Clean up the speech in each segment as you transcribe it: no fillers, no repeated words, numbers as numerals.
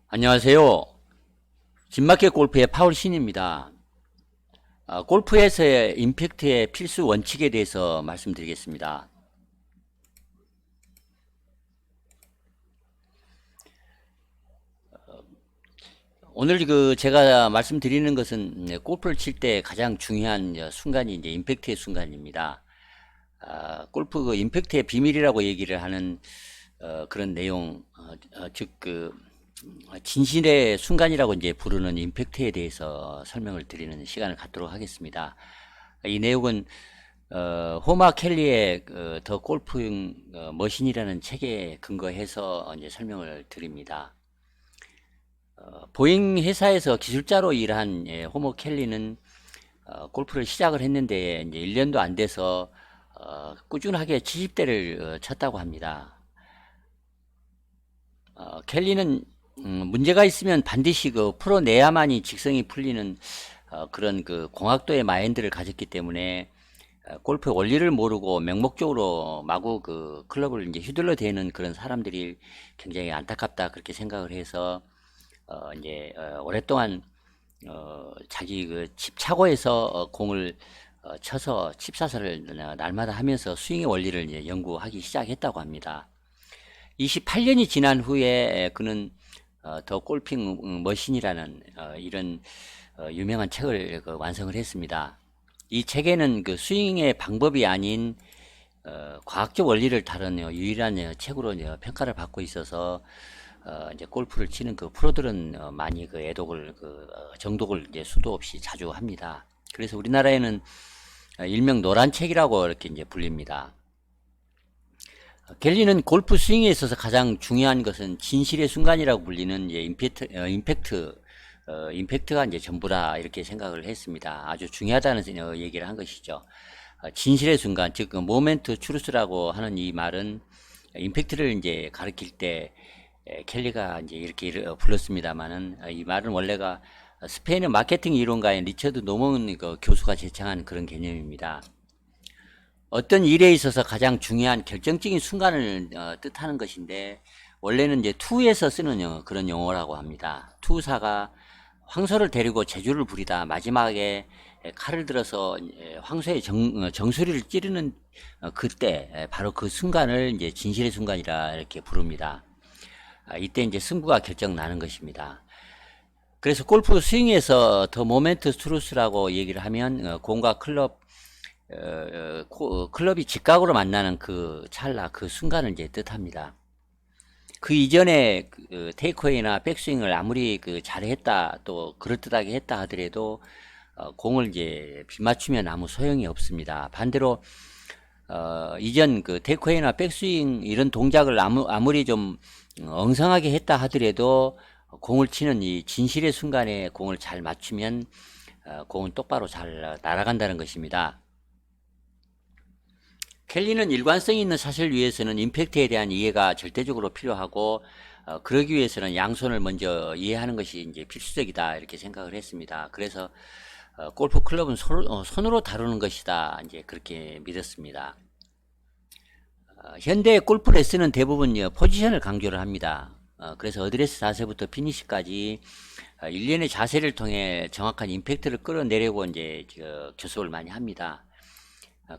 안녕하세요. 진마켓 골프의 파울신입니다. 골프에서의 임팩트의 필수 원칙에 대해서 말씀드리겠습니다. 오늘 제가 말씀드리는 것은 골프를 칠 때 가장 중요한 순간이 이제 임팩트의 순간입니다. 골프 임팩트의 비밀이라고 얘기를 하는 그런 내용, 즉 진실의 순간이라고 이제 부르는 임팩트에 대해서 설명을 드리는 시간을 갖도록 하겠습니다. 이 내용은 호마 켈리의 더 골프ing 머신이라는 책에 근거해서 이제 설명을 드립니다. 보잉 회사에서 기술자로 일한 호머 켈리는 골프를 시작을 했는데 이제 1년도 안 돼서 꾸준하게 70대를 쳤다고 합니다. 켈리는 문제가 있으면 반드시 풀어내야만이 직성이 풀리는 그런 공학도의 마인드를 가졌기 때문에 골프의 원리를 모르고 맹목적으로 마구 클럽을 이제 휘둘러 대는 그런 사람들이 굉장히 안타깝다 그렇게 생각을 해서 이제 오랫동안 자기 칩 차고에서 공을 쳐서 칩사슬을 날마다 하면서 스윙의 원리를 이제 연구하기 시작했다고 합니다. 28년이 지난 후에 그는 더 골핑 머신이라는 이런 유명한 책을 완성을 했습니다. 이 책에는 스윙의 방법이 아닌 과학적 원리를 다룬 유일한 책으로 평가를 받고 있어서 이제 골프를 치는 프로들은 많이 애독을 정독을 이제 수도 없이 자주 합니다. 그래서 우리나라에는 일명 노란 책이라고 이렇게 이제 불립니다. 켈리는 골프 스윙에 있어서 가장 중요한 것은 진실의 순간이라고 불리는 이제 임팩트가 이제 전부다 이렇게 생각을 했습니다. 아주 중요하다는 얘기를 한 것이죠. 진실의 순간, 즉 모멘트 추루스라고 하는 이 말은 임팩트를 이제 가리킬 때 켈리가 이제 이렇게 불렀습니다만은 이 말은 원래가 스페인의 마케팅 이론가인 리처드 노먼 교수가 제창한 그런 개념입니다. 어떤 일에 있어서 가장 중요한 결정적인 순간을 뜻하는 것인데 원래는 이제 투에서 쓰는 그런 용어라고 합니다. 투사가 황소를 데리고 제주를 부리다 마지막에 칼을 들어서 황소의 정수리를 찌르는 그때 바로 그 순간을 이제 진실의 순간이라 이렇게 부릅니다. 이때 이제 승부가 결정 나는 것입니다. 그래서 골프 스윙에서 더 모멘트 트루스라고 얘기를 하면 공과 클럽이 직각으로 만나는 그 찰나 그 순간을 이제 뜻합니다. 그 이전에 테이크어웨이나 백스윙을 아무리 잘했다 또 그럴듯하게 했다 하더라도 공을 이제 빗맞추면 아무 소용이 없습니다. 반대로 이전 테이크어웨이나 백스윙 이런 동작을 아무리 좀 엉성하게 했다 하더라도 공을 치는 이 진실의 순간에 공을 잘 맞추면 공은 똑바로 잘 날아간다는 것입니다. 켈리는 일관성 있는 샷을 위해서는 임팩트에 대한 이해가 절대적으로 필요하고 그러기 위해서는 양손을 먼저 이해하는 것이 이제 필수적이다 이렇게 생각을 했습니다. 그래서 골프 클럽은 손으로 다루는 것이다 이제 그렇게 믿었습니다. 현대 골프 레슨은 대부분 포지션을 강조를 합니다. 그래서 어드레스 자세부터 피니시까지 일련의 자세를 통해 정확한 임팩트를 끌어내려고 이제 교습을 많이 합니다.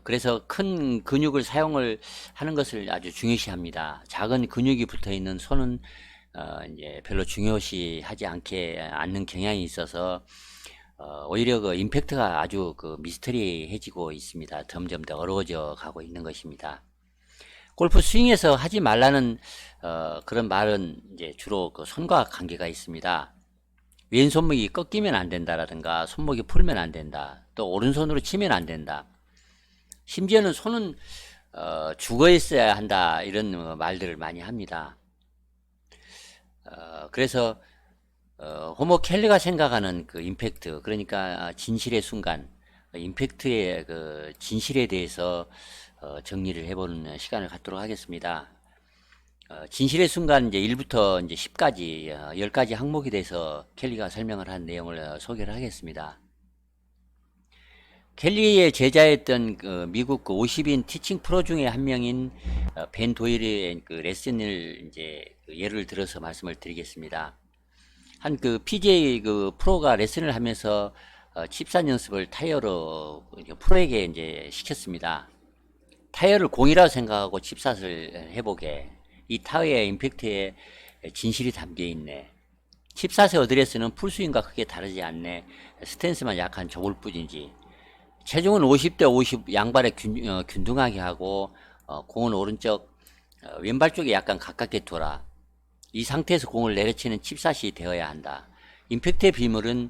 그래서 큰 근육을 사용을 하는 것을 아주 중요시합니다. 작은 근육이 붙어 있는 손은 이제 별로 중요시하지 않는 경향이 있어서 오히려 임팩트가 아주 미스터리해지고 있습니다. 점점 더 어려워져 가고 있는 것입니다. 골프 스윙에서 하지 말라는 그런 말은 이제 주로 손과 관계가 있습니다. 왼손목이 꺾이면 안 된다라든가 손목이 풀면 안 된다. 또 오른손으로 치면 안 된다. 심지어는 손은 죽어 있어야 한다 이런 말들을 많이 합니다. 그래서 호모 켈리가 생각하는 임팩트 그러니까 진실의 순간 임팩트의 진실에 대해서 정리를 해보는 시간을 갖도록 하겠습니다. 진실의 순간 이제 1부터 이제 10까지 10가지 항목이 돼서 켈리가 설명을 한 내용을 소개를 하겠습니다. 켈리의 제자였던 미국 50인 티칭 프로 중에 한 명인 벤 도일의 레슨을 이제 예를 들어서 말씀을 드리겠습니다. 한 그 PGA 그 프로가 레슨을 하면서 칩샷 연습을 타이어로 프로에게 이제 시켰습니다. 타이어를 공이라고 생각하고 칩샷을 해보게. 이 타이어의 임팩트에 진실이 담겨 있네. 칩샷의 어드레스는 풀스윙과 크게 다르지 않네. 스탠스만 약간 좁을 뿐이지. 체중은 50대 50 양발에 균등하게 하고 공은 오른쪽 왼발 쪽에 약간 가깝게 둬라. 이 상태에서 공을 내려치는 칩샷이 되어야 한다. 임팩트의 비밀은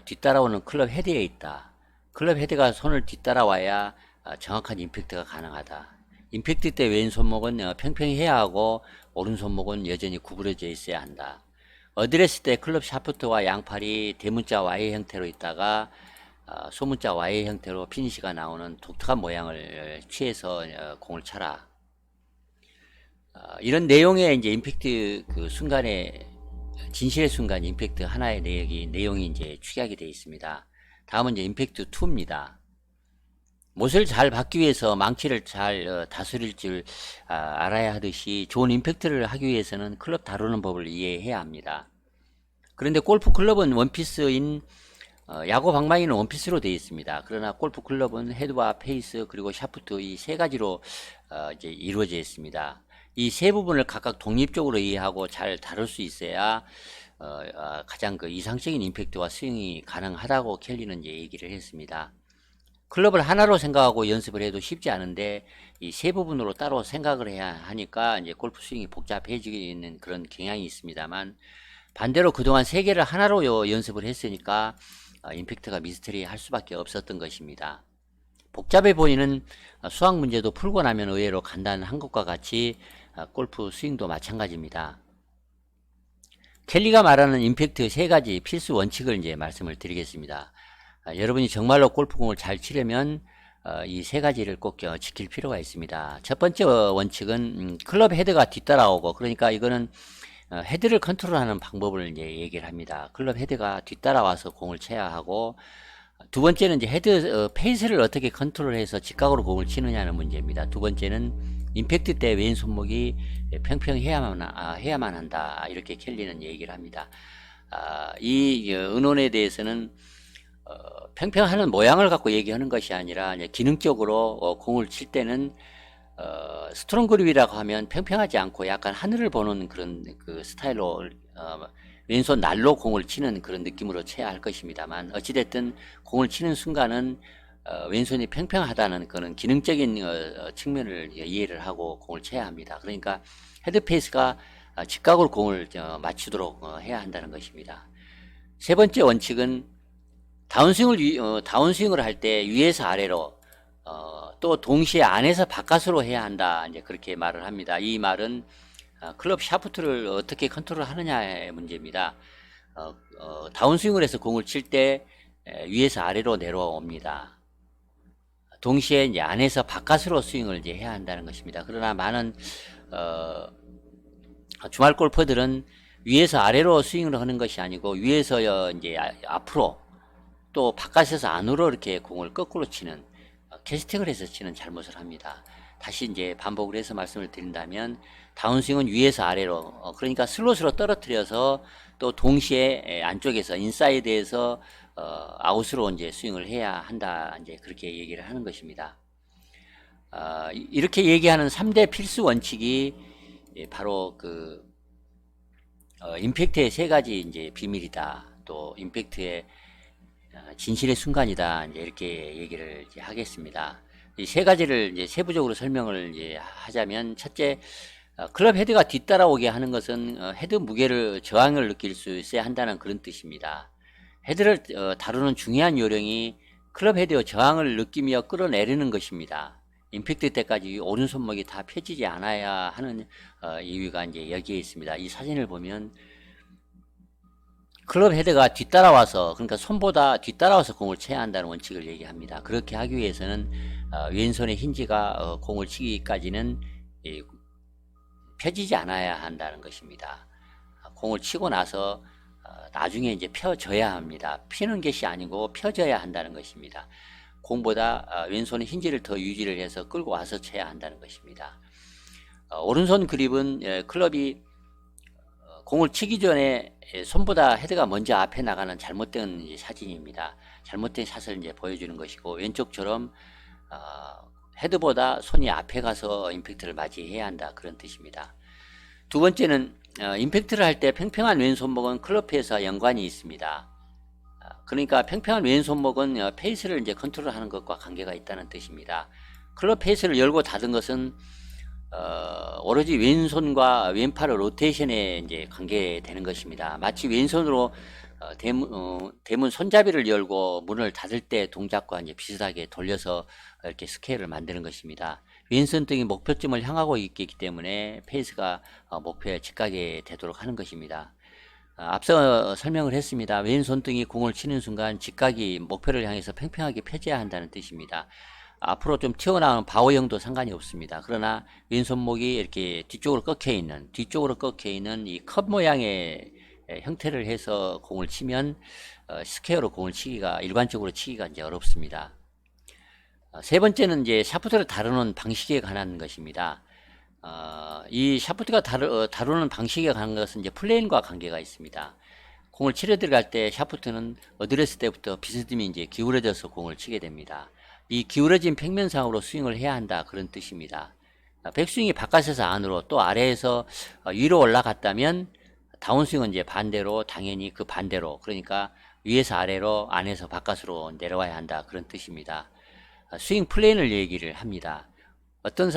뒤따라오는 클럽 헤드에 있다. 클럽 헤드가 손을 뒤따라와야 정확한 임팩트가 가능하다. 임팩트 때 왼손목은 평평해야 하고 오른손목은 여전히 구부러져 있어야 한다. 어드레스 때 클럽 샤프트와 양팔이 대문자 Y 형태로 있다가 소문자 Y 형태로 피니시가 나오는 독특한 모양을 취해서 공을 쳐라. 이런 내용의 이제 임팩트 그 순간에 진실의 순간 임팩트 하나의 내용이 이제 축약이 되어 있습니다. 다음은 이제 임팩트 2입니다. 못을 잘 받기 위해서 망치를 잘 다스릴 줄 알아야 하듯이 좋은 임팩트를 하기 위해서는 클럽 다루는 법을 이해해야 합니다. 그런데 골프 클럽은 원피스인 야구 방망이는 원피스로 되어 있습니다. 그러나 골프 클럽은 헤드와 페이스 그리고 샤프트 이 세 가지로 이제 이루어져 있습니다. 이 세 부분을 각각 독립적으로 이해하고 잘 다룰 수 있어야 가장 그 이상적인 임팩트와 스윙이 가능하다고 켈리는 이제 얘기를 했습니다. 클럽을 하나로 생각하고 연습을 해도 쉽지 않은데 이 세 부분으로 따로 생각을 해야 하니까 이제 골프 스윙이 복잡해지는 그런 경향이 있습니다만, 반대로 그동안 세 개를 하나로 연습을 했으니까 임팩트가 미스터리할 수밖에 없었던 것입니다. 복잡해 보이는 수학 문제도 풀고 나면 의외로 간단한 것과 같이 골프 스윙도 마찬가지입니다. 켈리가 말하는 임팩트 세 가지 필수 원칙을 이제 말씀을 드리겠습니다. 여러분이 정말로 골프공을 잘 치려면 이 세 가지를 꼭 지킬 필요가 있습니다. 첫 번째 원칙은 클럽 헤드가 뒤따라오고, 그러니까 이거는 헤드를 컨트롤하는 방법을 이제 얘기를 합니다. 클럽 헤드가 뒤따라와서 공을 쳐야 하고, 두 번째는 이제 헤드 페이스를 어떻게 컨트롤해서 직각으로 공을 치느냐는 문제입니다. 두 번째는 임팩트 때 왼손목이 평평해야만 한다. 이렇게 켈리는 얘기를 합니다. 이 의논에 대해서는 평평하는 모양을 갖고 얘기하는 것이 아니라 기능적으로 공을 칠 때는 스트롱 그립이라고 하면 평평하지 않고 약간 하늘을 보는 그런 그 스타일로 왼손 날로 공을 치는 그런 느낌으로 쳐야 할 것입니다만, 어찌됐든 공을 치는 순간은 왼손이 평평하다는 그런 기능적인 측면을 이해를 하고 공을 쳐야 합니다. 그러니까 헤드 페이스가 직각으로 공을 맞추도록 해야 한다는 것입니다. 세 번째 원칙은 다운스윙을 할 때 위에서 아래로 또 동시에 안에서 바깥으로 해야 한다. 이제 그렇게 말을 합니다. 이 말은 클럽 샤프트를 어떻게 컨트롤 하느냐의 문제입니다. 다운스윙을 해서 공을 칠 때 위에서 아래로 내려옵니다. 동시에 이제 안에서 바깥으로 스윙을 이제 해야 한다는 것입니다. 그러나 많은 주말 골퍼들은 위에서 아래로 스윙을 하는 것이 아니고 위에서 이제 앞으로 또 바깥에서 안으로 이렇게 공을 거꾸로 치는 캐스팅을 해서 치는 잘못을 합니다. 다시 이제 반복을 해서 말씀을 드린다면, 다운스윙은 위에서 아래로 그러니까 슬롯으로 떨어뜨려서 또 동시에 안쪽에서 인사이드에서 아웃으로 이제 스윙을 해야 한다. 이제 그렇게 얘기를 하는 것입니다. 이렇게 얘기하는 3대 필수 원칙이 바로 그 임팩트의 세 가지 이제 비밀이다. 또 임팩트의 진실의 순간이다. 이제 이렇게 얘기를 이제 하겠습니다. 이 세 가지를 이제 세부적으로 설명을 이제 하자면, 첫째, 클럽 헤드가 뒤따라오게 하는 것은 헤드 무게를 저항을 느낄 수 있어야 한다는 그런 뜻입니다. 헤드를 다루는 중요한 요령이 클럽 헤드의 저항을 느끼며 끌어내리는 것입니다. 임팩트 때까지 오른손목이 다 펴지지 않아야 하는 이유가 이제 여기에 있습니다. 이 사진을 보면 클럽 헤드가 뒤따라와서, 그러니까 손보다 뒤따라와서 공을 쳐야 한다는 원칙을 얘기합니다. 그렇게 하기 위해서는 왼손의 힌지가 공을 치기까지는 펴지지 않아야 한다는 것입니다. 공을 치고 나서 나중에 이제 펴져야 합니다. 피는 것이 아니고 펴져야 한다는 것입니다. 공보다 왼손의 힌지를 더 유지를 해서 끌고 와서 쳐야 한다는 것입니다. 오른손 그립은 클럽이 공을 치기 전에 손보다 헤드가 먼저 앞에 나가는 잘못된 이제 사진입니다. 잘못된 샷을 이제 보여주는 것이고, 왼쪽처럼 헤드보다 손이 앞에 가서 임팩트를 맞이해야 한다, 그런 뜻입니다. 두 번째는 임팩트를 할 때 팽팽한 왼손목은 클럽 페이스와 연관이 있습니다. 그러니까 팽팽한 왼손목은 페이스를 이제 컨트롤하는 것과 관계가 있다는 뜻입니다. 클럽 페이스를 열고 닫은 것은 오로지 왼손과 왼팔의 로테이션에 이제 관계되는 것입니다. 마치 왼손으로 대문 손잡이를 열고 문을 닫을 때 동작과 이제 비슷하게 돌려서 이렇게 스케일을 만드는 것입니다. 왼손등이 목표점을 향하고 있기 때문에 페이스가 목표에 직각이 되도록 하는 것입니다. 앞서 설명을 했습니다. 왼손등이 공을 치는 순간 직각이 목표를 향해서 팽팽하게 펴져야 한다는 뜻입니다. 앞으로 좀 튀어나오는 바오형도 상관이 없습니다. 그러나 왼손목이 이렇게 뒤쪽으로 꺾여 있는 이 컵 모양의 형태를 해서 공을 치면 스퀘어로 공을 치기가, 일반적으로 치기가 이제 어렵습니다. 세 번째는 이제 샤프트를 다루는 방식에 관한 것입니다. 이 샤프트가 다루는 방식에 관한 것은 이제 플레인과 관계가 있습니다. 공을 치려 들어갈 때 샤프트는 어드레스 때부터 비스듬히 이제 기울어져서 공을 치게 됩니다. 이 기울어진 평면상으로 스윙을 해야 한다, 그런 뜻입니다. 백스윙이 바깥에서 안으로, 또 아래에서 위로 올라갔다면 다운스윙은 이제 반대로, 당연히 그 반대로, 그러니까 위에서 아래로, 안에서 바깥으로 내려와야 한다, 그런 뜻입니다. 스윙 플레인을 얘기를 합니다. 어떤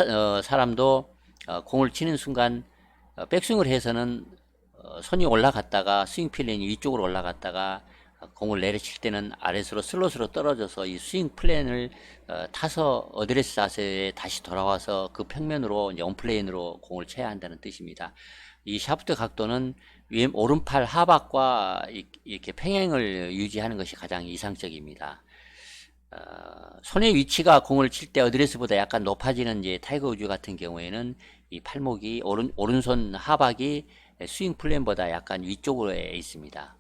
사람도 공을 치는 순간 백스윙을 해서는 손이 올라갔다가 스윙 플레인이 위쪽으로 올라갔다가 공을 내려칠 때는 아래로 슬롯으로 떨어져서 이 스윙 플랜을 타서 어드레스 자세에 다시 돌아와서 그 평면으로 이제 온플레인으로 공을 쳐야 한다는 뜻입니다. 이 샤프트 각도는 오른팔 하박과 이렇게 평행을 유지하는 것이 가장 이상적입니다. 손의 위치가 공을 칠 때 어드레스보다 약간 높아지는 이제 타이거 우즈 같은 경우에는 이 팔목이 오른손 하박이 스윙 플랜보다 약간 위쪽으로 있습니다.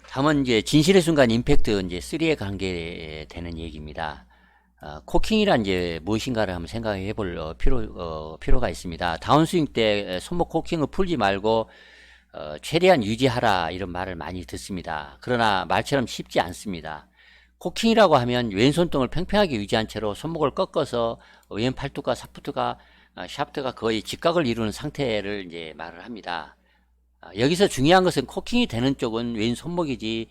다음은 이제 진실의 순간 임팩트 이제 3에 관계되는 얘기입니다. 코킹이란 이제 무엇인가를 한번 생각해 볼 필요가 있습니다. 다운스윙 때 손목 코킹을 풀지 말고 최대한 유지하라, 이런 말을 많이 듣습니다. 그러나 말처럼 쉽지 않습니다. 코킹이라고 하면 왼손등을 팽팽하게 유지한 채로 손목을 꺾어서 왼 팔뚝과 샤프트가 거의 직각을 이루는 상태를 이제 말을 합니다. 여기서 중요한 것은 코킹이 되는 쪽은 왼손목이지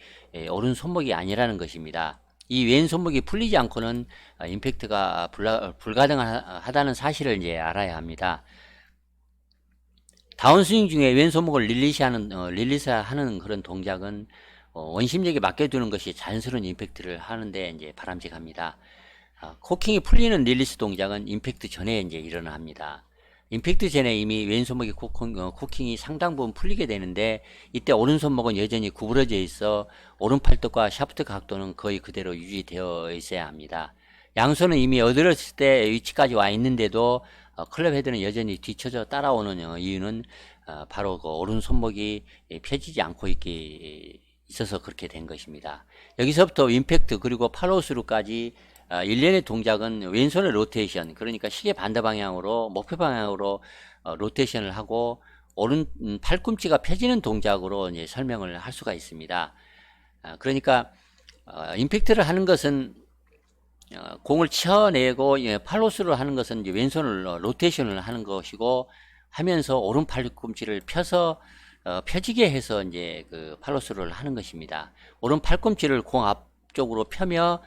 오른손목이 아니라는 것입니다. 이 왼손목이 풀리지 않고는 임팩트가 불가능하다는 사실을 이제 알아야 합니다. 다운스윙 중에 왼손목을 릴리스하는 그런 동작은 원심력에 맡겨두는 것이 자연스러운 임팩트를 하는데 이제 바람직합니다. 코킹이 풀리는 릴리스 동작은 임팩트 전에 이제 일어납니다. 임팩트 전에 이미 왼손목이 코킹이 상당 부분 풀리게 되는데, 이때 오른손목은 여전히 구부러져 있어 오른팔뚝과 샤프트 각도는 거의 그대로 유지되어 있어야 합니다. 양손은 이미 어드레스 때 위치까지 와 있는데도 클럽 헤드는 여전히 뒤쳐져 따라오는 이유는 바로 그 오른손목이 펴지지 않고 있어서 그렇게 된 것입니다. 여기서부터 임팩트 그리고 팔로우스루까지 일련의 동작은 왼손의 로테이션, 그러니까 시계 반대 방향으로, 목표 방향으로 로테이션을 하고 오른 팔꿈치가 펴지는 동작으로 이제 설명을 할 수가 있습니다. 그러니까 임팩트를 하는 것은 공을 쳐내고 팔로스를 하는 것은 이제 왼손을 로테이션을 하는 것이고, 하면서 오른 팔꿈치를 펴서 펴지게 해서 이제 그 팔로스를 하는 것입니다. 오른 팔꿈치를 공 앞쪽으로 펴며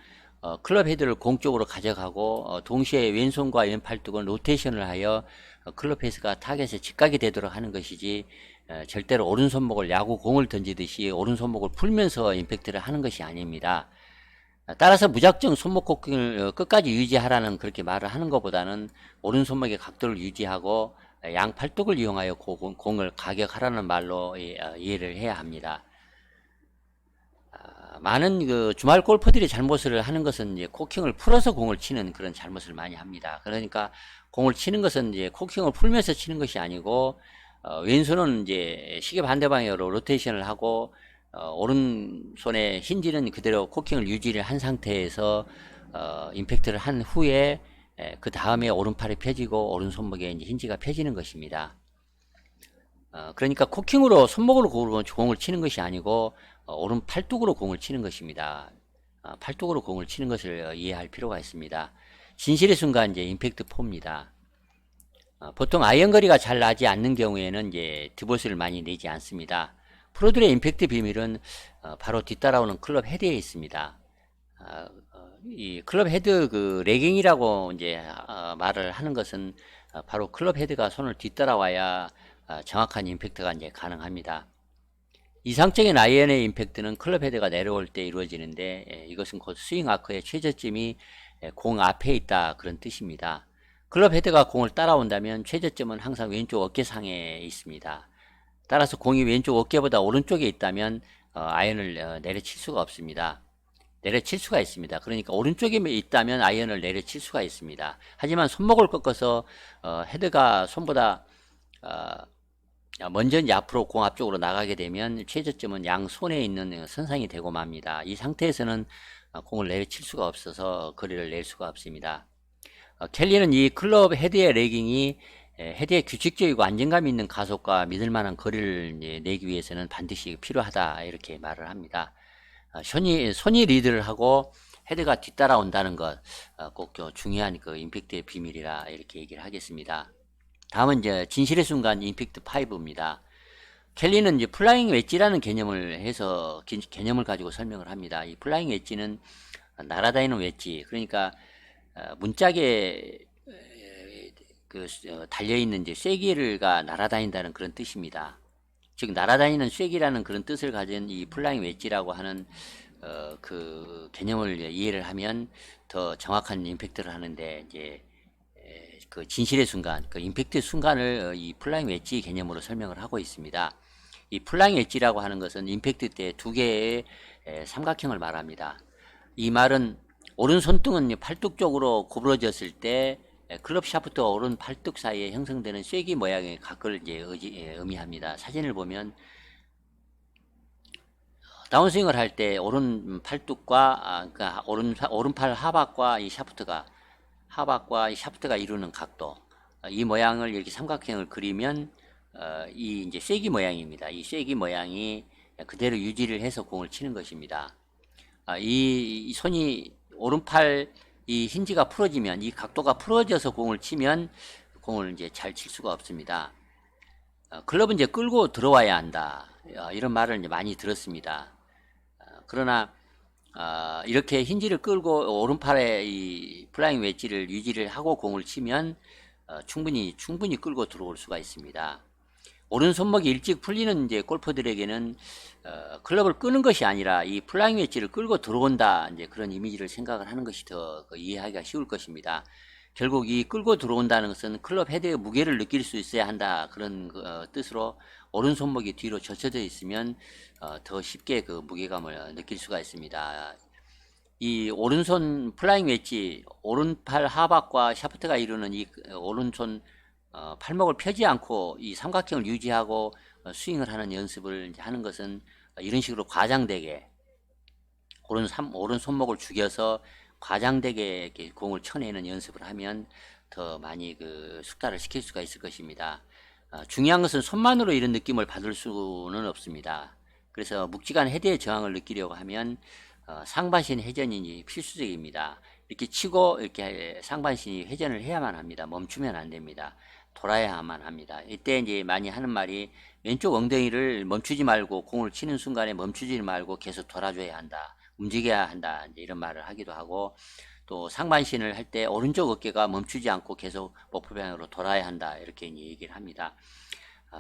클럽 헤드를 공 쪽으로 가져가고, 동시에 왼손과 왼팔뚝은 로테이션을 하여 클럽 페이스가 타겟에 직각이 되도록 하는 것이지, 절대로 오른손목을 야구 공을 던지듯이 오른손목을 풀면서 임팩트를 하는 것이 아닙니다. 따라서 무작정 손목 코킹을 끝까지 유지하라는 그렇게 말을 하는 것보다는 오른손목의 각도를 유지하고 양 팔뚝을 이용하여 공을 가격하라는 말로 이해를 해야 합니다. 많은 그 주말 골퍼들이 잘못을 하는 것은 이제 코킹을 풀어서 공을 치는 그런 잘못을 많이 합니다. 그러니까 공을 치는 것은 이제 코킹을 풀면서 치는 것이 아니고, 왼손은 이제 시계 반대 방향으로 로테이션을 하고, 오른손의 힌지는 그대로 코킹을 유지를 한 상태에서 임팩트를 한 후에 그 다음에 오른팔이 펴지고 오른손목에 이제 힌지가 펴지는 것입니다. 그러니까 코킹으로 손목으로 공을 치는 것이 아니고 오른 팔뚝으로 공을 치는 것입니다. 팔뚝으로 공을 치는 것을 이해할 필요가 있습니다. 진실의 순간 이제 임팩트 4입니다. 보통 아이언 거리가 잘 나지 않는 경우에는 이제 드봇을 많이 내지 않습니다. 프로들의 임팩트 비밀은 바로 뒤따라오는 클럽 헤드에 있습니다. 이 클럽 헤드 그 레깅이라고 이제 말을 하는 것은 바로 클럽 헤드가 손을 뒤따라와야 정확한 임팩트가 이제 가능합니다. 이상적인 아이언의 임팩트는 클럽 헤드가 내려올 때 이루어지는데 이것은 곧 스윙 아크의 최저점이 공 앞에 있다 그런 뜻입니다. 클럽 헤드가 공을 따라온다면 최저점은 항상 왼쪽 어깨상에 있습니다. 따라서 공이 왼쪽 어깨보다 오른쪽에 있다면 아이언을 내려칠 수가 없습니다. 내려칠 수가 있습니다. 그러니까 오른쪽에 있다면 아이언을 내려칠 수가 있습니다. 하지만 손목을 꺾어서 헤드가 손보다 먼저 이제 앞으로 공 앞쪽으로 나가게 되면 최저점은 양 손에 있는 선상이 되고 맙니다. 이 상태에서는 공을 내려칠 수가 없어서 거리를 낼 수가 없습니다. 켈리는 이 클럽 헤드의 레깅이 헤드의 규칙적이고 안정감 있는 가속과 믿을만한 거리를 내기 위해서는 반드시 필요하다 이렇게 말을 합니다. 손이 리드를 하고 헤드가 뒤따라온다는 것 꼭 중요한 그 임팩트의 비밀이라 이렇게 얘기를 하겠습니다. 다음은 이제 진실의 순간 임팩트 5입니다. 켈리는 이제 플라잉 웨지라는 개념을 해서 개념을 가지고 설명을 합니다. 이 플라잉 웨지는 날아다니는 웨지, 그러니까 문짝에 달려있는 이제 쐐기가 날아다닌다는 그런 뜻입니다. 즉 날아다니는 쐐기라는 그런 뜻을 가진 이 플라잉 웨지라고 하는 그 개념을 이해를 하면 더 정확한 임팩트를 하는데 이제 그 진실의 순간, 그 임팩트 순간을 이 플라잉 웨지 개념으로 설명을 하고 있습니다. 이 플라잉 웨지라고 하는 것은 임팩트 때 두 개의 삼각형을 말합니다. 이 말은 오른 손등은 팔뚝 쪽으로 구부러졌을 때 클럽 샤프트와 오른 팔뚝 사이에 형성되는 쐐기 모양의 각을 이제 의미합니다. 사진을 보면 다운스윙을 할 때 오른 팔뚝과 그러니까 오른팔 하박과 이 샤프트가 이루는 각도, 이 모양을 이렇게 삼각형을 그리면 이 이제 쐐기 모양입니다. 이 쐐기 모양이 그대로 유지를 해서 공을 치는 것입니다. 이 손이 오른팔 이 힌지가 풀어지면, 이 각도가 풀어져서 공을 치면 공을 이제 잘 칠 수가 없습니다. 클럽은 이제 끌고 들어와야 한다, 이런 말을 이제 많이 들었습니다. 그러나 이렇게 힌지를 끌고 오른팔에 이 플라잉 웨지를 유지를 하고 공을 치면 충분히 끌고 들어올 수가 있습니다. 오른 손목이 일찍 풀리는 이제 골퍼들에게는 클럽을 끄는 것이 아니라 이 플라잉 웨지를 끌고 들어온다, 이제 그런 이미지를 생각을 하는 것이 더 이해하기가 쉬울 것입니다. 결국 이 끌고 들어온다는 것은 클럽 헤드의 무게를 느낄 수 있어야 한다, 그런 뜻으로 오른 손목이 뒤로 젖혀져 있으면 더 쉽게 그 무게감을 느낄 수가 있습니다. 이 오른손 플라잉 웨지, 오른팔 하박과 샤프트가 이루는 이 오른손 팔목을 펴지 않고 이 삼각형을 유지하고 스윙을 하는 연습을 하는 것은 이런 식으로 과장되게 오른 손목을 죽여서 과장되게 이렇게 공을 쳐내는 연습을 하면 더 많이 그 숙달을 시킬 수가 있을 것입니다. 중요한 것은 손만으로 이런 느낌을 받을 수는 없습니다. 그래서 묵직한 헤드의 저항을 느끼려고 하면 상반신 회전이 필수적입니다. 이렇게 치고 이렇게 상반신이 회전을 해야만 합니다. 멈추면 안 됩니다. 돌아야만 합니다. 이때 이제 많이 하는 말이 왼쪽 엉덩이를 멈추지 말고, 공을 치는 순간에 멈추지 말고 계속 돌아줘야 한다, 움직여야 한다, 이제 이런 말을 하기도 하고, 또 상반신을 할 때 오른쪽 어깨가 멈추지 않고 계속 목표 방향으로 돌아야 한다, 이렇게 이제 얘기를 합니다.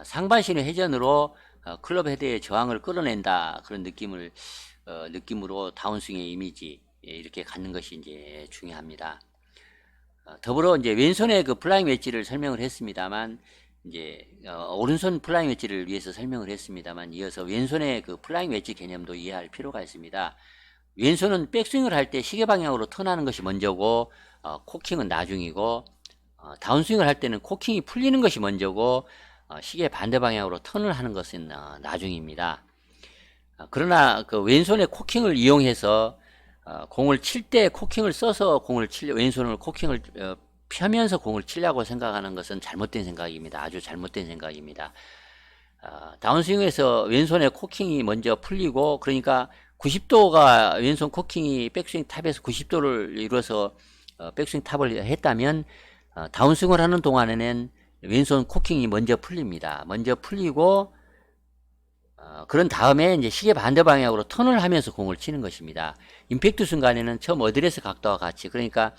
상반신의 회전으로 클럽 헤드의 저항을 끌어낸다, 그런 느낌으로 다운스윙의 이미지 이렇게 갖는 것이 이제 중요합니다. 더불어 이제 왼손의 그 플라잉 웨지를 설명을 했습니다만, 이제 오른손 플라잉 웨지를 위해서 설명을 했습니다만, 이어서 왼손의 그 플라잉 웨지 개념도 이해할 필요가 있습니다. 왼손은 백스윙을 할 때 시계 방향으로 턴하는 것이 먼저고 코킹은 나중이고, 다운스윙을 할 때는 코킹이 풀리는 것이 먼저고 시계 반대 방향으로 턴을 하는 것은 나중입니다. 그러나 그 왼손의 코킹을 이용해서 공을 칠 때 코킹을 써서 왼손을 코킹을 펴면서 공을 치려고 생각하는 것은 잘못된 생각입니다. 아주 잘못된 생각입니다. 다운스윙에서 왼손의 코킹이 먼저 풀리고, 그러니까 90도가 왼손 코킹이 백스윙 탑에서 90도를 이루어서 백스윙 탑을 했다면, 다운스윙을 하는 동안에는 왼손 코킹이 먼저 풀립니다. 먼저 풀리고, 그런 다음에 이제 시계 반대 방향으로 턴을 하면서 공을 치는 것입니다. 임팩트 순간에는 처음 어드레스 각도와 같이, 그러니까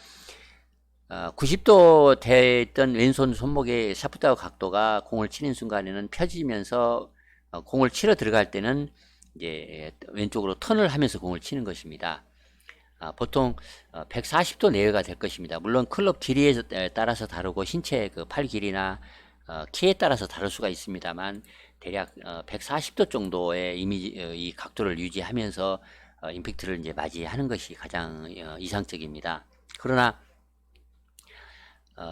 90도 돼 있던 왼손 손목의 샤프트 각도가 공을 치는 순간에는 펴지면서 공을 치러 들어갈 때는 이제 왼쪽으로 턴을 하면서 공을 치는 것입니다. 보통 140도 내외가 될 것입니다. 물론 클럽 길이에 따라서 다르고 신체 그 팔 길이나 키에 따라서 다를 수가 있습니다만, 대략 140도 정도의 이 각도를 유지하면서 임팩트를 이제 맞이하는 것이 가장 이상적입니다. 그러나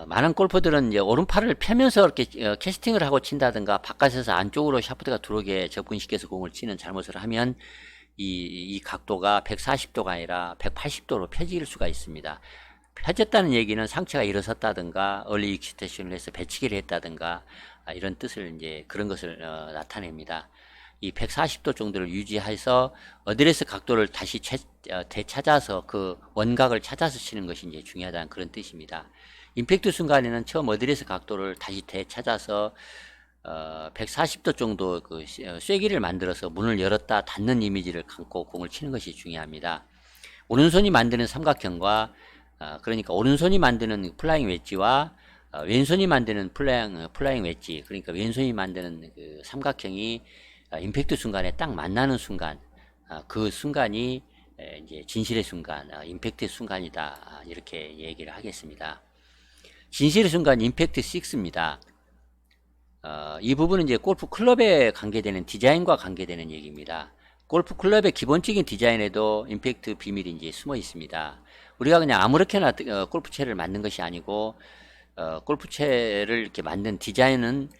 많은 골퍼들은 이제 오른팔을 펴면서 이렇게 캐스팅을 하고 친다든가 바깥에서 안쪽으로 샤프트가 들어오게 접근시켜서 공을 치는 잘못을 하면 이 각도가 140도가 아니라 180도로 펴질 수가 있습니다. 펴졌다는 얘기는 상체가 일어섰다든가 얼리 익시테이션을 해서 배치기를 했다든가 이런 뜻을 이제 그런 것을 나타냅니다. 이 140도 정도를 유지해서 어드레스 각도를 다시 되찾아서 그 원각을 찾아서 치는 것이 이제 중요하다는 그런 뜻입니다. 임팩트 순간에는 처음 어드레스 각도를 다시 되찾아서 140도 정도 그 쐐기를 만들어서 문을 열었다 닫는 이미지를 갖고 공을 치는 것이 중요합니다. 오른손이 만드는 삼각형과 그러니까 오른손이 만드는 플라잉 웨지와 왼손이 만드는 플라잉 웨지, 그러니까 왼손이 만드는 그 삼각형이 임팩트 순간에 딱 만나는 순간, 그 순간이 이제 진실의 순간, 임팩트의 순간이다, 이렇게 얘기를 하겠습니다. 진실의 순간 임팩트 6입니다. 이 부분은 이제 골프 클럽에 관계되는 디자인과 관계되는 얘기입니다. 골프 클럽의 기본적인 디자인에도 임팩트 비밀이 이제 숨어 있습니다. 우리가 그냥 아무렇게나 골프채를 만든 것이 아니고, 골프채를 이렇게 만든 디자인은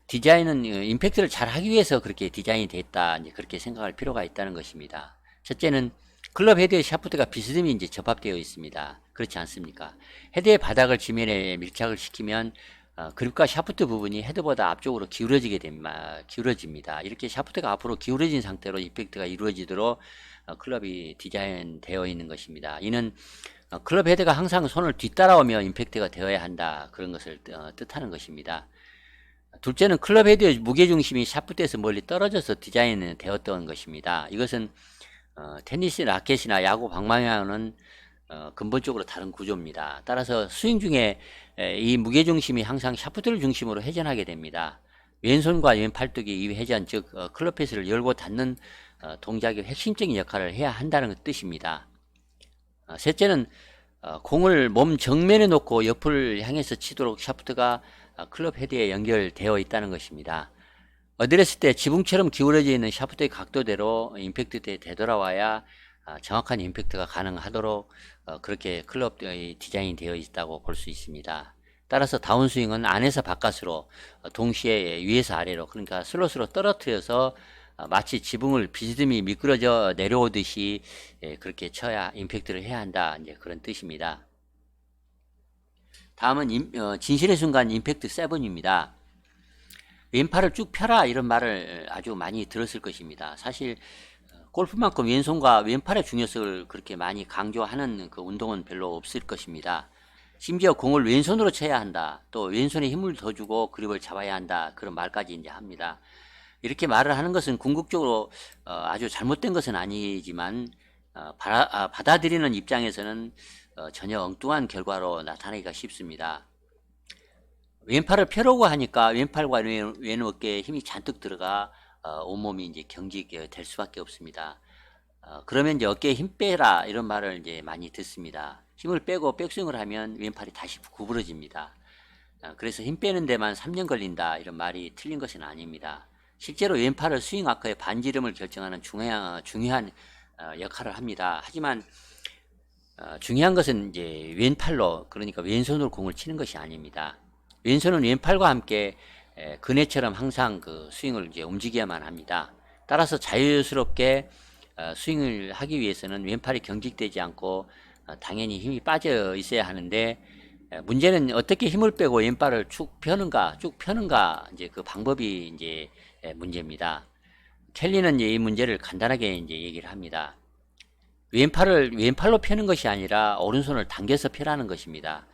임팩트를 잘 하기 위해서 그렇게 디자인이 됐다, 이제 그렇게 생각할 필요가 있다는 것입니다. 첫째는 클럽 헤드의 샤프트가 비스듬히 이제 접합되어 있습니다. 그렇지 않습니까? 헤드의 바닥을 지면에 밀착을 시키면 그립과 샤프트 부분이 헤드보다 앞쪽으로 기울어집니다. 이렇게 샤프트가 앞으로 기울어진 상태로 임팩트가 이루어지도록 클럽이 디자인되어 있는 것입니다. 이는 클럽 헤드가 항상 손을 뒤따라오며 임팩트가 되어야 한다, 그런 것을 뜻하는 것입니다. 둘째는 클럽 헤드의 무게중심이 샤프트에서 멀리 떨어져서 디자인되었던 것입니다. 이것은 테니스 라켓이나 야구 방망이와는 근본적으로 다른 구조입니다. 따라서 스윙 중에 이 무게중심이 항상 샤프트를 중심으로 회전하게 됩니다. 왼손과 왼팔뚝이 이 회전, 즉 클럽 페이스를 열고 닫는 동작의 핵심적인 역할을 해야 한다는 뜻입니다. 셋째는 공을 몸 정면에 놓고 옆을 향해서 치도록 샤프트가 클럽 헤드에 연결되어 있다는 것입니다. 어드레스 때 지붕처럼 기울어져 있는 샤프트의 각도대로 임팩트 때 되돌아와야 정확한 임팩트가 가능하도록 그렇게 클럽의 디자인이 되어 있다고 볼 수 있습니다. 따라서 다운스윙은 안에서 바깥으로 동시에 위에서 아래로, 그러니까 슬롯으로 떨어뜨려서 마치 지붕을 비스듬히 미끄러져 내려오듯이 그렇게 쳐야 임팩트를 해야 한다, 이제 그런 뜻입니다. 다음은 진실의 순간 임팩트 7입니다. 왼팔을 쭉 펴라, 이런 말을 아주 많이 들었을 것입니다. 사실 골프만큼 왼손과 왼팔의 중요성을 그렇게 많이 강조하는 그 운동은 별로 없을 것입니다. 심지어 공을 왼손으로 쳐야 한다, 또 왼손에 힘을 더 주고 그립을 잡아야 한다, 그런 말까지 이제 합니다. 이렇게 말을 하는 것은 궁극적으로 아주 잘못된 것은 아니지만 받아들이는 입장에서는 전혀 엉뚱한 결과로 나타나기가 쉽습니다. 왼팔을 펴려고 하니까 왼팔과 왼 어깨에 힘이 잔뜩 들어가 온몸이 이제 경직될 수밖에 없습니다. 그러면 이제 어깨에 힘 빼라, 이런 말을 이제 많이 듣습니다. 힘을 빼고 백스윙을 하면 왼팔이 다시 구부러집니다. 그래서 힘 빼는 데만 3년 걸린다, 이런 말이 틀린 것은 아닙니다. 실제로 왼팔을 스윙 아크의 반지름을 결정하는 중요한 역할을 합니다. 하지만 중요한 것은 이제 왼팔로, 그러니까 왼손으로 공을 치는 것이 아닙니다. 왼손은 왼팔과 함께 그네처럼 항상 그 스윙을 이제 움직여야만 합니다. 따라서 자유스럽게 스윙을 하기 위해서는 왼팔이 경직되지 않고 당연히 힘이 빠져 있어야 하는데, 문제는 어떻게 힘을 빼고 왼팔을 쭉 펴는가, 이제 그 방법이 이제 문제입니다. 켈리는 이제 이 문제를 간단하게 이제 얘기를 합니다. 왼팔로 펴는 것이 아니라 오른손을 당겨서 펴라는 것입니다.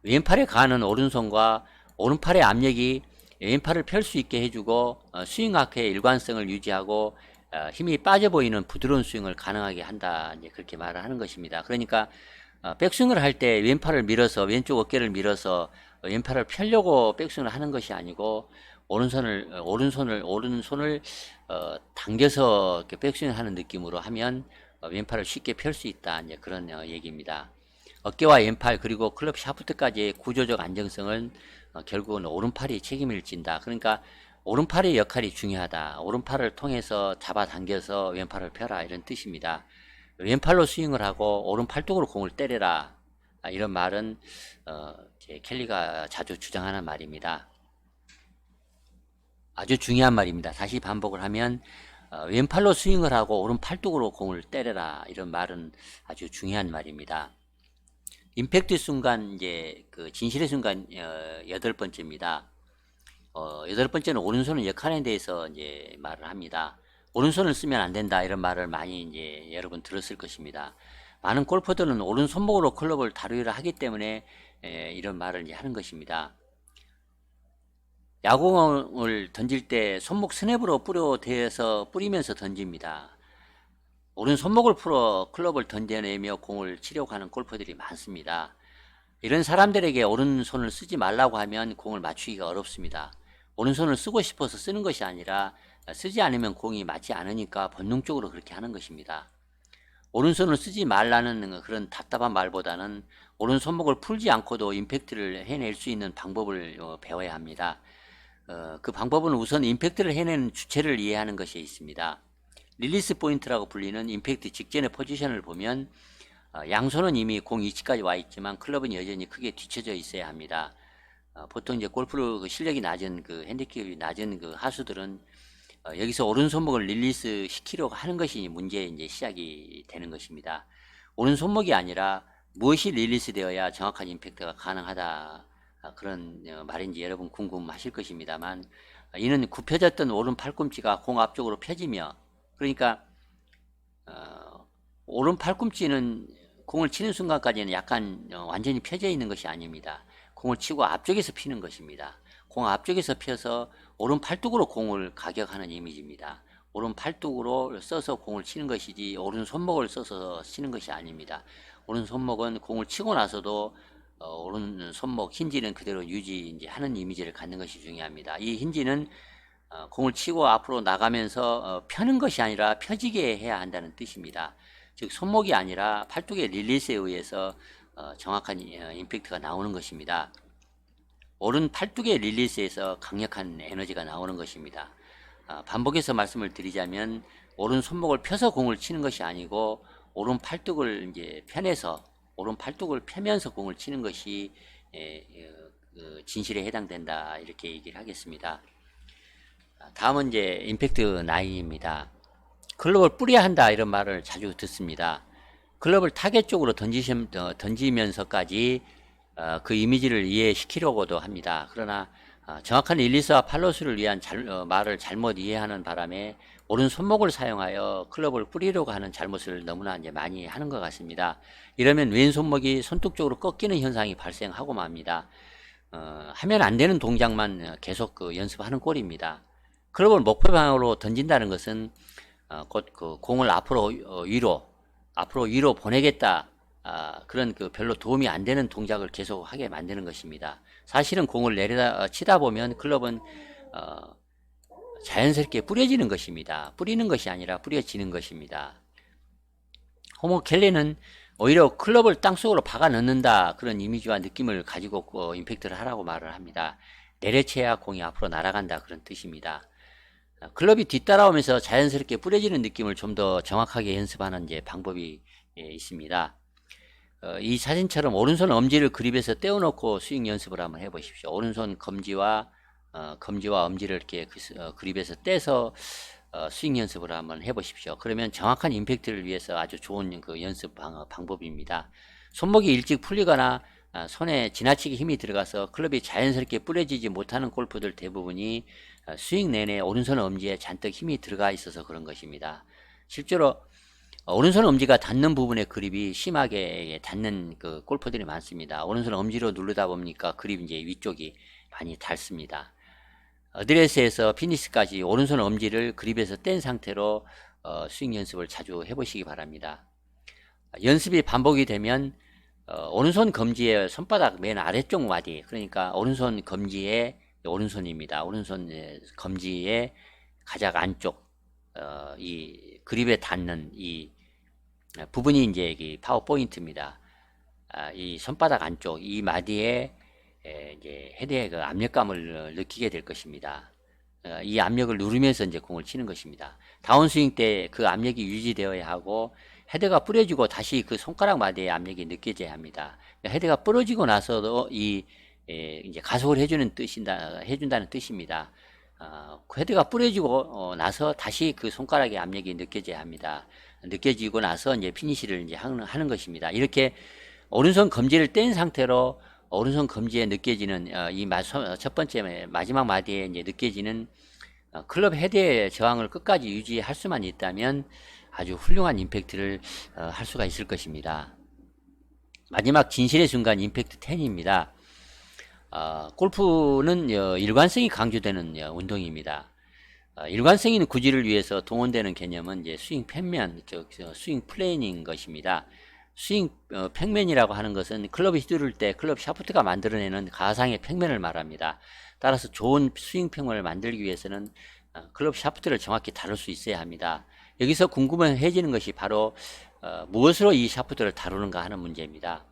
왼팔에 가는 오른손과 오른팔의 압력이 왼팔을 펼 수 있게 해주고 스윙아크의 일관성을 유지하고 힘이 빠져 보이는 부드러운 스윙을 가능하게 한다. 이제 그렇게 말을 하는 것입니다. 그러니까 백스윙을 할 때 왼팔을 밀어서 왼쪽 어깨를 밀어서 왼팔을 펴려고 백스윙을 하는 것이 아니고 오른손을 당겨서 이렇게 백스윙을 하는 느낌으로 하면 왼팔을 쉽게 펼 수 있다. 이제 그런 얘기입니다. 어깨와 왼팔 그리고 클럽 샤프트까지의 구조적 안정성은 결국은 오른팔이 책임을 진다. 그러니까 오른팔의 역할이 중요하다. 오른팔을 통해서 잡아당겨서 왼팔을 펴라 이런 뜻입니다. 왼팔로 스윙을 하고 오른 팔뚝으로 공을 때려라. 이런 말은 켈리가 자주 주장하는 말입니다. 아주 중요한 말입니다. 다시 반복을 하면 왼팔로 스윙을 하고 오른 팔뚝으로 공을 때려라. 이런 말은 아주 중요한 말입니다. 임팩트 순간 이제 그 진실의 순간 8번째입니다. 8번째는 오른손의 역할에 대해서 이제 말을 합니다. 오른손을 쓰면 안 된다 이런 말을 많이 이제 여러분 들었을 것입니다. 많은 골퍼들은 오른 손목으로 클럽을 다루기를 하기 때문에 이런 말을 이제 하는 것입니다. 야구공을 던질 때 손목 스냅으로 뿌리면서 던집니다. 오른 손목을 풀어 클럽을 던져내며 공을 치려고 하는 골퍼들이 많습니다. 이런 사람들에게 오른손을 쓰지 말라고 하면 공을 맞추기가 어렵습니다. 오른손을 쓰고 싶어서 쓰는 것이 아니라 쓰지 않으면 공이 맞지 않으니까 본능적으로 그렇게 하는 것입니다. 오른손을 쓰지 말라는 그런 답답한 말보다는 오른 손목을 풀지 않고도 임팩트를 해낼 수 있는 방법을 배워야 합니다. 그 방법은 우선 임팩트를 해내는 주체를 이해하는 것이 있습니다. 릴리스 포인트라고 불리는 임팩트 직전의 포지션을 보면 양손은 이미 공 위치까지 와 있지만 클럽은 여전히 크게 뒤쳐져 있어야 합니다. 보통 이제 골프 실력이 낮은 핸디캡이 낮은 하수들은 여기서 오른손목을 릴리스 시키려고 하는 것이 문제의 이제 시작이 되는 것입니다. 오른손목이 아니라 무엇이 릴리스 되어야 정확한 임팩트가 가능하다. 그런 말인지 여러분 궁금하실 것입니다만 이는 굽혀졌던 오른 팔꿈치가 공 앞쪽으로 펴지며 그러니까 오른 팔꿈치는 공을 치는 순간까지는 약간 완전히 펴져 있는 것이 아닙니다. 공을 치고 앞쪽에서 피는 것입니다. 공 앞쪽에서 펴서 오른 팔뚝으로 공을 가격하는 이미지입니다. 오른 팔뚝으로 써서 공을 치는 것이지 오른 손목을 써서 치는 것이 아닙니다. 오른 손목은 공을 치고 나서도 오른 손목 힌지는 그대로 유지하는 이미지를 갖는 것이 중요합니다. 이 힌지는 공을 치고 앞으로 나가면서 펴는 것이 아니라 펴지게 해야 한다는 뜻입니다. 즉 손목이 아니라 팔뚝의 릴리스에 의해서 정확한 임팩트가 나오는 것입니다. 오른 팔뚝의 릴리스에서 강력한 에너지가 나오는 것입니다. 반복해서 말씀을 드리자면 오른 손목을 펴서 공을 치는 것이 아니고 오른 팔뚝을 이제 펴내서 오른 팔뚝을 펴면서 공을 치는 것이 진실에 해당된다 이렇게 얘기를 하겠습니다. 다음은 이제 임팩트 9입니다. 클럽을 뿌려야 한다 이런 말을 자주 듣습니다. 클럽을 타겟 쪽으로 던지면서까지 그 이미지를 이해시키려고도 합니다. 그러나 정확한 릴리스와 팔로스를 위한 말을 잘못 이해하는 바람에 오른 손목을 사용하여 클럽을 뿌리려고 하는 잘못을 너무나 이제 많이 하는 것 같습니다. 이러면 왼손목이 손등 쪽으로 꺾이는 현상이 발생하고 맙니다. 하면 안 되는 동작만 계속 연습하는 꼴입니다. 클럽을 목표 방향으로 던진다는 것은 곧 공을 앞으로 위로 보내겠다. 그런 별로 도움이 안 되는 동작을 계속 하게 만드는 것입니다. 사실은 공을 내려다 치다 보면 클럽은 자연스럽게 뿌려지는 것입니다. 뿌리는 것이 아니라 뿌려지는 것입니다. 호모 켈리는 오히려 클럽을 땅속으로 박아 넣는다 그런 이미지와 느낌을 가지고 임팩트를 하라고 말을 합니다. 내려쳐야 공이 앞으로 날아간다 그런 뜻입니다. 클럽이 뒤따라오면서 자연스럽게 뿌려지는 느낌을 좀 더 정확하게 연습하는 이제 방법이 있습니다. 이 사진처럼 오른손 엄지를 그립에서 떼어놓고 스윙 연습을 한번 해보십시오. 오른손 검지와 엄지를 이렇게 그립에서 떼서 스윙 연습을 한번 해보십시오. 그러면 정확한 임팩트를 위해서 아주 좋은 연습 방법입니다. 손목이 일찍 풀리거나 손에 지나치게 힘이 들어가서 클럽이 자연스럽게 부러지지 못하는 골프들 대부분이 스윙 내내 오른손 엄지에 잔뜩 힘이 들어가 있어서 그런 것입니다. 실제로 오른손 엄지가 닿는 부분의 그립이 심하게 닿는 그 골퍼들이 많습니다. 오른손 엄지로 누르다 보니까 그립 이제 위쪽이 많이 닳습니다. 어드레스에서 피니시까지 오른손 엄지를 그립에서 뗀 상태로 스윙 연습을 자주 해보시기 바랍니다. 연습이 반복이 되면 오른손 검지의 손바닥 맨 아래쪽 마디, 그러니까 오른손 검지의 오른손입니다. 오른손 검지의 가장 안쪽 이 그립에 닿는 이 부분이 이제 이 파워 포인트입니다. 이 손바닥 안쪽 이 마디에 이제 헤드의 그 압력감을 느끼게 될 것입니다. 이 압력을 누르면서 이제 공을 치는 것입니다. 다운스윙 때 그 압력이 유지되어야 하고 헤드가 부러지고 다시 그 손가락 마디의 압력이 느껴져야 합니다. 헤드가 부러지고 나서도 이 이제 가속을 해준다는 뜻입니다. 헤드가 부러지고 나서 다시 그 손가락의 압력이 느껴져야 합니다. 느껴지고 나서 이제 피니시를 이제 하는 것입니다. 이렇게 오른손 검지를 뗀 상태로 오른손 검지에 느껴지는 이 첫 번째 마지막 마디에 이제 느껴지는 클럽 헤드의 저항을 끝까지 유지할 수만 있다면 아주 훌륭한 임팩트를 할 수가 있을 것입니다. 마지막 진실의 순간 임팩트 10입니다. 골프는 일관성이 강조되는 운동입니다. 일관성 있는 구질을 위해서 동원되는 개념은 이제 스윙 평면, 스윙 플레인인 것입니다. 스윙 평면이라고 하는 것은 클럽이 휘두를 때 클럽 샤프트가 만들어내는 가상의 평면을 말합니다. 따라서 좋은 스윙 평면을 만들기 위해서는 클럽 샤프트를 정확히 다룰 수 있어야 합니다. 여기서 궁금해지는 것이 바로 무엇으로 이 샤프트를 다루는가 하는 문제입니다.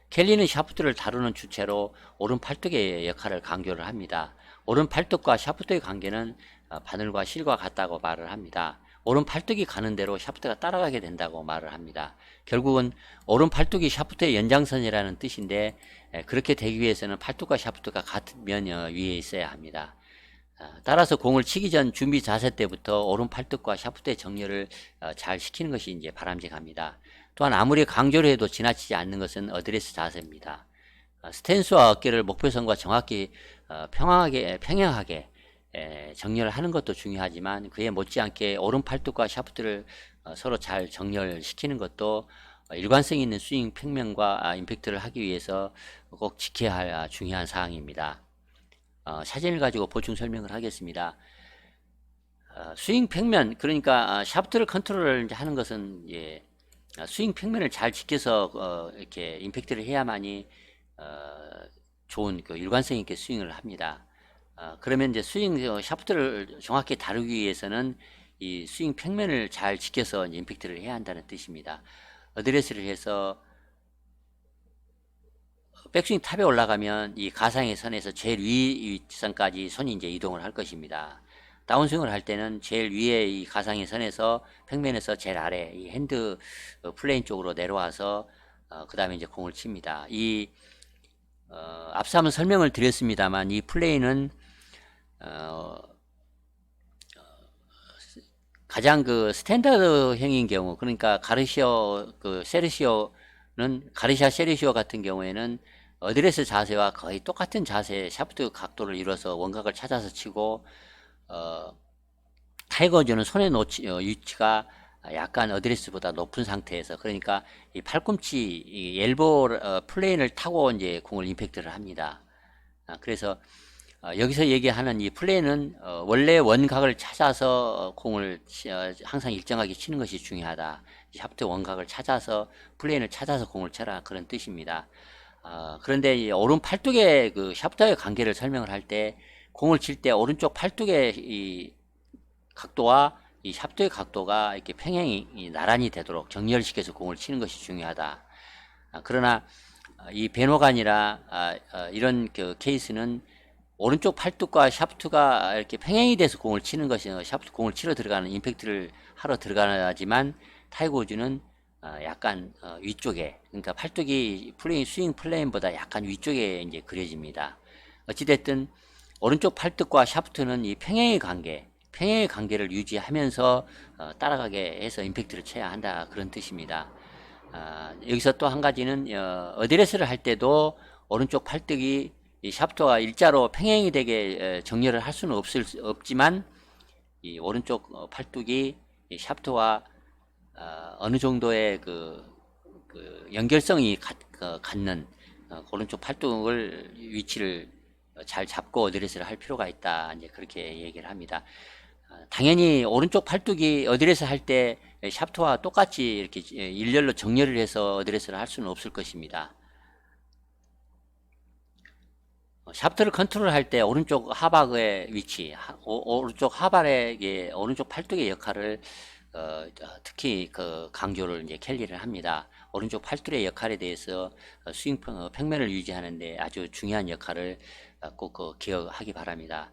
켈리는 샤프트를 다루는 주체로 오른 팔뚝의 역할을 강조를 합니다. 오른 팔뚝과 샤프트의 관계는 바늘과 실과 같다고 말을 합니다. 오른 팔뚝이 가는 대로 샤프트가 따라가게 된다고 말을 합니다. 결국은 오른 팔뚝이 샤프트의 연장선이라는 뜻인데 그렇게 되기 위해서는 팔뚝과 샤프트가 같은 면 위에 있어야 합니다. 따라서 공을 치기 전 준비 자세 때부터 오른 팔뚝과 샤프트의 정렬을 잘 시키는 것이 이제 바람직합니다. 또한 아무리 강조를 해도 지나치지 않는 것은 어드레스 자세입니다. 스탠스와 어깨를 목표선과 정확히 평행하게 정렬하는 것도 중요하지만 그에 못지않게 오른 팔뚝과 샤프트를 서로 잘 정렬시키는 것도 일관성 있는 스윙 평면과 임팩트를 하기 위해서 꼭 지켜야 할 중요한 사항입니다. 사진을 가지고 보충 설명을 하겠습니다. 스윙 평면, 그러니까 샤프트를 컨트롤 하는 것은 스윙 평면을 잘 지켜서 이렇게 임팩트를 해야만이 좋은 그 일관성 있게 스윙을 합니다. 그러면 이제 샤프트를 정확히 다루기 위해서는 이 스윙 평면을 잘 지켜서 임팩트를 해야 한다는 뜻입니다. 어드레스를 해서 백스윙 탑에 올라가면 이 가상의 선에서 제일 위 선까지 손이 이제 이동을 할 것입니다. 다운스윙을 할 때는 제일 위에 이 가상의 선에서 평면에서 제일 아래 이 핸드 플레인 쪽으로 내려와서 그 다음에 이제 공을 칩니다. 앞서 한번 설명을 드렸습니다만 이 플레이는 가장 그 스탠다드형인 경우, 그러니까 가르시아 세르시오 같은 경우에는 어드레스 자세와 거의 똑같은 자세, 샤프트 각도를 이뤄서 원각을 찾아서 치고 타이거즈는 손의 위치가 약간 어드레스보다 높은 상태에서, 그러니까 이 팔꿈치 이 엘보 플레인을 타고 이제 공을 임팩트를 합니다. 그래서 여기서 얘기하는 이 플레이는 원래 원각을 찾아서 공을 항상 일정하게 치는 것이 중요하다. 샤프트 원각을 찾아서 플레인을 찾아서 공을 쳐라, 그런 뜻입니다. 그런데 이 오른 팔뚝의 그 샤프트와의 관계를 설명을 할 때 공을 칠 때 오른쪽 팔뚝의 이 각도와 이 샤프트의 각도가 이렇게 평행이 나란히 되도록 정렬시켜서 공을 치는 것이 중요하다. 그러나 이 배노간이라 이런 그 케이스는 오른쪽 팔뚝과 샤프트가 이렇게 평행이 돼서 공을 치는 것이 샤프트 공을 치러 들어가는 임팩트를 하러 들어가지만 타이거 우즈는 약간 위쪽에, 그러니까 팔뚝이 스윙 플레인보다 약간 위쪽에 이제 그려집니다. 어찌됐든 오른쪽 팔뚝과 샤프트는 이 평행의 관계를 유지하면서 따라가게 해서 임팩트를 쳐야 한다, 그런 뜻입니다. 여기서 또 한 가지는 어드레스를 할 때도 오른쪽 팔뚝이 이 샤프트와 일자로 평행이 되게 정렬을 할 수는 없지만 이 오른쪽 팔뚝이 이 샤프트와 어느 정도의 그 연결성이 갖는 오른쪽 팔뚝을 위치를 잘 잡고 어드레스를 할 필요가 있다. 이제 그렇게 얘기를 합니다. 당연히 오른쪽 팔뚝이 어드레스 할 때 샤프트와 똑같이 이렇게 일렬로 정렬을 해서 어드레스를 할 수는 없을 것입니다. 샤프트를 컨트롤할 때 오른쪽 하박의 위치, 오른쪽 하박의 오른쪽 팔뚝의 역할을 특히 그 강조를 이제 켈리를 합니다. 오른쪽 팔뚝의 역할에 대해서 스윙 평면을 유지하는데 아주 중요한 역할을 꼭 기억하기 바랍니다.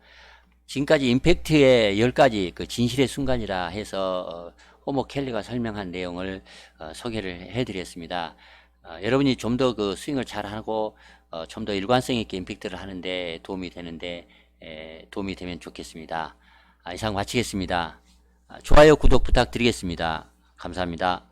지금까지 임팩트의 10가지 그 진실의 순간이라 해서 호모 켈리가 설명한 내용을 소개를 해드렸습니다. 여러분이 좀 더 그 스윙을 잘하고 좀 더 일관성 있게 임팩트를 하는데 도움이 되면 좋겠습니다. 이상 마치겠습니다. 좋아요, 구독 부탁드리겠습니다. 감사합니다.